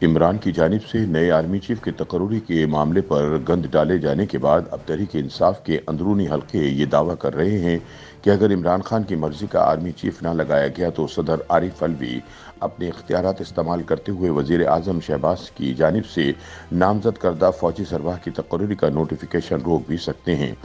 इमरान की जानिब से नए आर्मी चीफ के तकर्रुरी के मामले पर गंद डाले जाने के बाद अब तहरीक इंसाफ के अंदरूनी हल्के ये दावा कर रहे हैं कि अगर इमरान खान की मर्जी का आर्मी चीफ ना लगाया गया तो सदर आरिफ अलवी अपने इख्तियारात इस्तेमाल करते हुए वजीर आजम शहबाज की जानिब से नामजद करदा फौजी सरबराह की तकर्रुरी का नोटिफिकेशन रोक भी सकते हैं।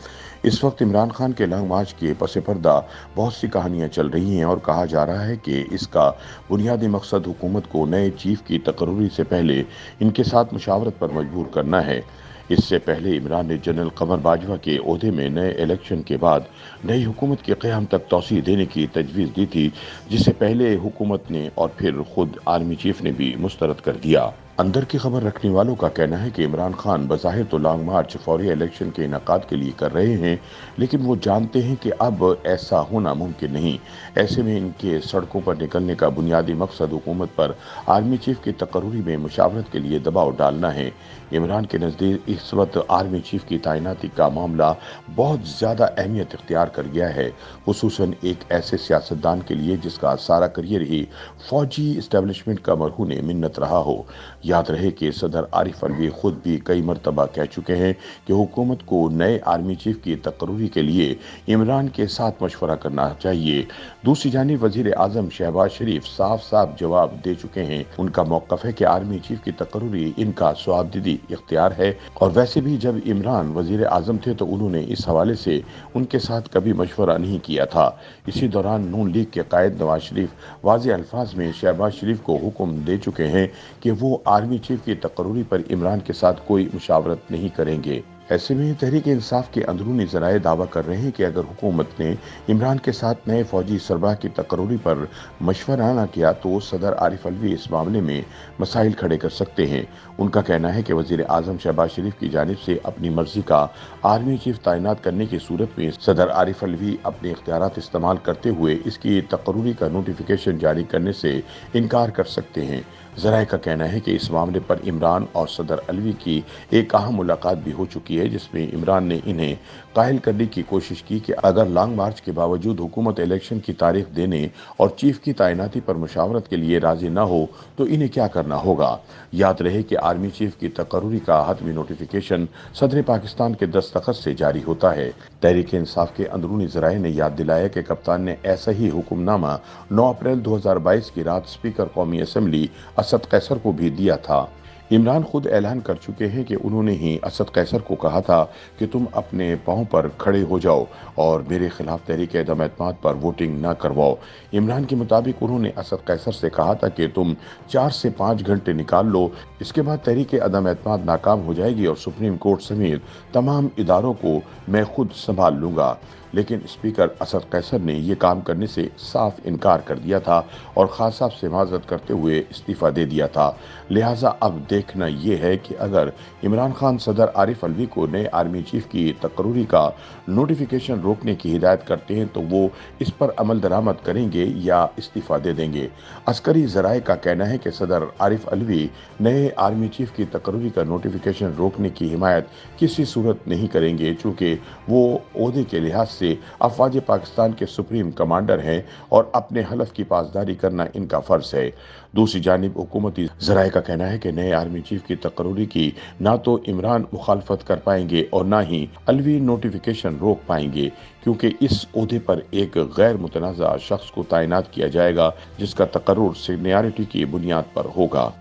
इस वक्त इमरान खान के लॉन्ग मार्च के पस पर्दा बहुत सी कहानियां चल रही हैं और कहा जा रहा है कि इसका बुनियादी मकसद हुकूमत को नए चीफ की तकर्रुरी से पहले इनके साथ मुशावरत पर मजबूर करना है। इससे पहले इमरान ने जनरल कमर बाजवा के ओहदे में नए इलेक्शन के बाद नई हुकूमत के क़याम तक तौसीह देने की तजवीज़ दी थी, जिसे पहले हुकूमत ने और फिर खुद आर्मी चीफ ने भी मुस्तरद कर दिया। अंदर की खबर रखने वालों का कहना है कि इमरान खान बज़ाहिर तो लॉन्ग मार्च फौरी इलेक्शन के इनेकाद के लिए कर रहे हैं, लेकिन वो जानते हैं कि अब ऐसा होना मुमकिन नहीं। ऐसे में इनके सड़कों पर निकलने का बुनियादी मकसद हुकूमत पर आर्मी चीफ की तकर्रुरी में मुशावरत के लिए दबाव डालना है। इमरान के नज़दीक इस वक्त आर्मी चीफ की तैनाती का मामला बहुत ज़्यादा अहमियत इख्तियार कर गया है, खुसूसन एक ऐसे सियासतदान के लिए जिसका सारा करियर ही फौजी इस्टेब्लिशमेंट का मरहून मिन्नत रहा हो। याद रहे कि सदर आरिफ अलवी खुद भी कई मरतबा कह चुके हैं कि हुकूमत को नए आर्मी चीफ की तकर्रुरी के लिए इमरान के साथ मशवरा करना चाहिए। दूसरी जानिब वजीर आजम शहबाज शरीफ साफ साफ जवाब दे चुके हैं। उनका मौक़िफ़ है कि आर्मी चीफ की तकर्रुरी इनका स्वाबदिदी इख्तियार है, और वैसे भी जब इमरान वजीर आजम थे तो उन्होंने इस हवाले से उनके साथ कभी मशवरा नहीं किया था। इसी दौरान नून लीग के कायद नवाज शरीफ वाज़ेह अल्फाज में शहबाज शरीफ को हुक्म दे चुके हैं कि वो आर्मी चीफ की तकर्रुरी पर इमरान के साथ कोई मुशावरत नहीं करेंगे। ऐसे में तहरीक इंसाफ के अंदरूनी ज़राए दावा कर रहे हैं कि अगर हुकूमत ने इमरान के साथ नए फौजी सरबराह की तकर्रुरी पर मशवरा न किया तो सदर आरिफ अलवी इस मामले में मसाइल खड़े कर सकते हैं। उनका कहना है कि वज़ीर आज़म शहबाज शरीफ की जानिब से अपनी मर्जी का आर्मी चीफ तैनात करने की सूरत में सदर आरिफ अलवी अपने इख्तियारात इस्तेमाल करते हुए इसकी तकर्रुरी का नोटिफिकेशन जारी करने से इनकार कर सकते हैं। ज़राए का कहना है कि इस मामले पर इमरान और सदर अलवी की एक अहम मुलाकात भी हो चुकी है, जिसमें इमरान ने इन्हें कायल करने की कोशिश की कि अगर लॉन्ग मार्च के बावजूद हुकूमत इलेक्शन की तारीख देने और चीफ की तैनाती पर मुशावरत के लिए राजी न हो तो इन्हें क्या करना होगा। याद रहे कि आर्मी चीफ की तकर्रुरी का हतमी नोटिफिकेशन सदर पाकिस्तान के दस्तखत से जारी होता है। तहरीक इंसाफ के अंदरूनी ज़राए ने याद दिलाया कि कप्तान ने ऐसा ही हुक्मनामा 9 अप्रैल 2022 की रात स्पीकर कौमी असम्बली असद कैसर को भी दिया था। इमरान खुद ऐलान कर चुके हैं कि उन्होंने ही असद कैसर को कहा था कि तुम अपने पांव पर खड़े हो जाओ और मेरे खिलाफ तहरीक अदम एतमाद पर वोटिंग न करवाओ। इमरान के मुताबिक उन्होंने असद कैसर से कहा था कि तुम 4 से 5 घंटे निकाल लो, इसके बाद तहरीक अदम एतमाद नाकाम हो जाएगी और सुप्रीम कोर्ट समेत तमाम इदारों को मैं खुद संभाल लूँगा। लेकिन स्पीकर असद कैसर ने यह काम करने से साफ इनकार कर दिया था और खान साहब से माजरत करते हुए इस्तीफ़ा दे दिया था। लिहाजा अब देखना यह है कि अगर इमरान खान सदर आरिफ अलवी को नए आर्मी चीफ की तकर्रुरी का नोटिफिकेशन रोकने की हिदायत करते हैं तो वो इस पर अमल दरामद करेंगे या इस्तीफ़ा दे देंगे। अस्करी ज़राए का कहना है कि सदर आरिफ अलवी नए आर्मी चीफ की तकर्रुरी का नोटिफिकेशन रोकने की हिमायत किसी सूरत नहीं करेंगे, चूँकि वो ओहदे के लिहाज से अफवाज पाकिस्तान के सुप्रीम कमांडर हैं और अपने हलफ की पासदारी करना इनका फर्ज है। दूसरी जानिब हुकूमती ज़राए का कहना है कि नए आर्मी चीफ की तकर्रुरी की ना तो इमरान मुखालफत कर पाएंगे और ना ही अलवी नोटिफिकेशन रोक पाएंगे, क्योंकि इस ओहदे पर एक गैर मुतनाज़ा शख्स को तैनात किया जाएगा जिसका तकर्रुर सीनियरिटी की बुनियाद पर होगा।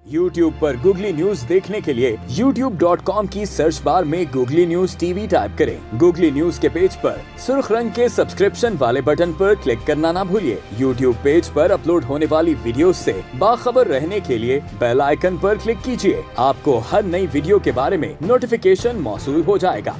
YouTube पर गूगली न्यूज देखने के लिए youtube.com की सर्च बार में गूगली न्यूज टीवी टाइप करें। गूगली न्यूज के पेज पर सुर्ख रंग के सब्सक्रिप्शन वाले बटन पर क्लिक करना ना भूलिए। YouTube पेज पर अपलोड होने वाली वीडियोस से बाखबर रहने के लिए बेल आइकन पर क्लिक कीजिए। आपको हर नई वीडियो के बारे में नोटिफिकेशन मौसूल हो जाएगा।